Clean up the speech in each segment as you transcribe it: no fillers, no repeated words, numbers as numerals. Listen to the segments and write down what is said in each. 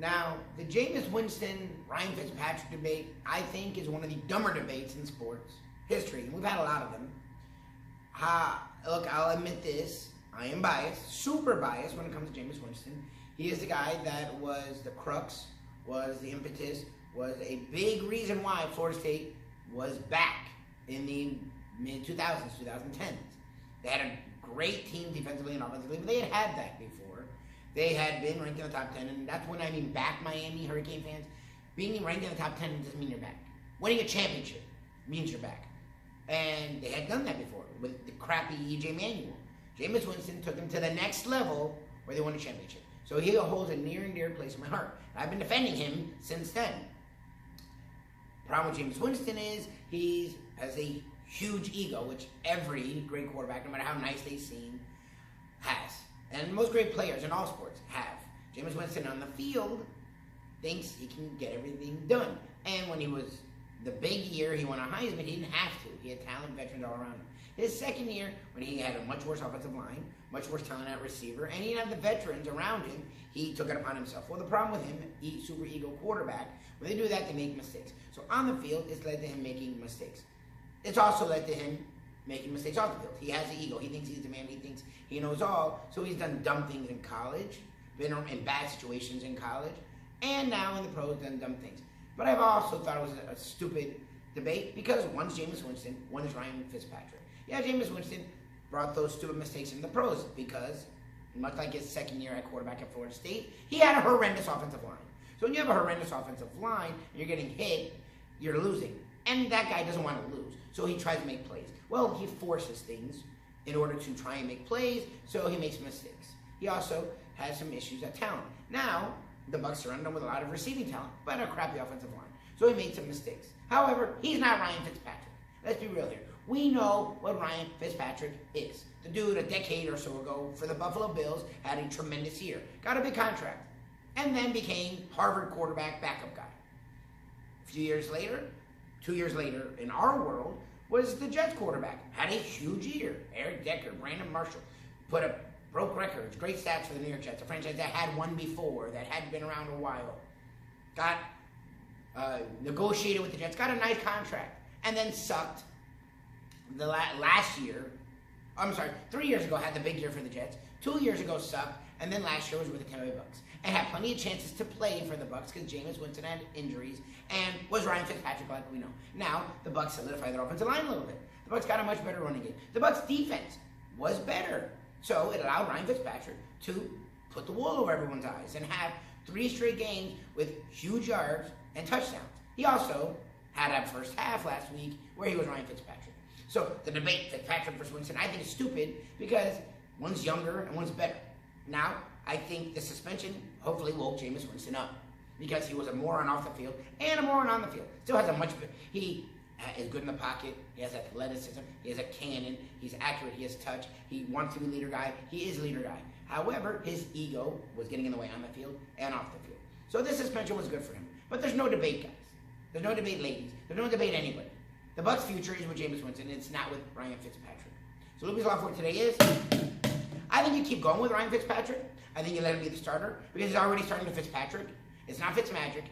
Now, the Jameis Winston, Ryan Fitzpatrick debate, I think, is one of the dumber debates in sports history. And we've had a lot of them. Look, I'll admit this. I am biased, super biased when it comes to Jameis Winston. He is the guy that was the crux, was the impetus, was a big reason why Florida State was back in the mid-2000s, 2010s. They had a great team defensively and offensively, but they had that before. They had been ranked in the top 10, and that's when I mean back, Miami Hurricane fans. Being ranked in the top 10 doesn't mean you're back. Winning a championship means you're back. And they had done that before with the crappy E.J. Manuel. Jameis Winston took them to the next level where they won a championship. So he holds a near and dear place in my heart. I've been defending him since then. The problem with Jameis Winston is he has a huge ego, which every great quarterback, no matter how nice they seem, has. And most great players in all sports have. Jameis Winston on the field thinks he can get everything done. And when he was the big year, he won a Heisman, he didn't have to. He had talent, veterans all around him. His second year, when he had a much worse offensive line, much worse talent at receiver, and he didn't have the veterans around him, he took it upon himself. Well, the problem with him, super ego quarterback, when they do that, they make mistakes. So on the field, it's led to him making mistakes. It's also led to him making mistakes off the field. He has the ego. He thinks he's the man. He thinks he knows all. So he's done dumb things in college, been in bad situations in college, and now in the pros done dumb things. But I've also thought it was a stupid debate because one's Jameis Winston, one is Ryan Fitzpatrick. Yeah, Jameis Winston brought those stupid mistakes in the pros because, much like his second year at quarterback at Florida State, he had a horrendous offensive line. So when you have a horrendous offensive line and you're getting hit, you're losing. And that guy doesn't want to lose, so he tries to make plays. Well, he forces things in order to try and make plays, so he makes mistakes. He also has some issues at talent. Now, the Bucs surrounded him with a lot of receiving talent, but a crappy offensive line. So he made some mistakes. However, he's not Ryan Fitzpatrick. Let's be real here. We know what Ryan Fitzpatrick is. The dude a decade or so ago for the Buffalo Bills had a tremendous year. Got a big contract. And then became Harvard quarterback backup guy. A few years later, 2 years later in our world, was the Jets quarterback. Had a huge year. Eric Decker, Brandon Marshall, broke records, great stats for the New York Jets, a franchise that had won before, that hadn't been around a while. Got negotiated with the Jets, got a nice contract, and then sucked the last year. 3 years ago had the big year for the Jets. 2 years ago sucked, and then last year was with the Tampa Bay Bucs. And had plenty of chances to play for the Bucs because Jameis Winston had injuries and was Ryan Fitzpatrick like we know. Now, the Bucs solidified their offensive line a little bit. The Bucs got a much better running game. The Bucs defense was better. So it allowed Ryan Fitzpatrick to put the wool over everyone's eyes and have 3 straight games with huge yards and touchdowns. He also had a first half last week where he was Ryan Fitzpatrick. So the debate, Fitzpatrick versus Winston, I think is stupid because one's younger and one's better. Now, I think the suspension hopefully woke Jameis Winston up because he was a moron off the field and a moron on the field. Still has a much better. He is good in the pocket. He has athleticism. He has a cannon. He's accurate. He has touch. He wants to be leader guy. He is leader guy. However, his ego was getting in the way on the field and off the field. So this suspension was good for him. But there's no debate, guys. There's no debate, ladies. There's no debate, anybody. The Bucs' future is with Jameis Winston, and it's not with Ryan Fitzpatrick. So Luby's Law for today is, I think you keep going with Ryan Fitzpatrick. I think you let him be the starter because he's already starting to Fitzpatrick. It's not Fitzmagic.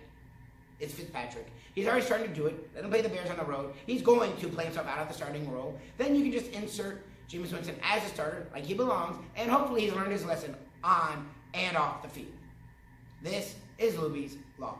It's Fitzpatrick. He's already starting to do it. Let him play the Bears on the road. He's going to play himself out of the starting role. Then you can just insert Jameis Winston as a starter like he belongs, and hopefully he's learned his lesson on and off the field. This is Luby's Law.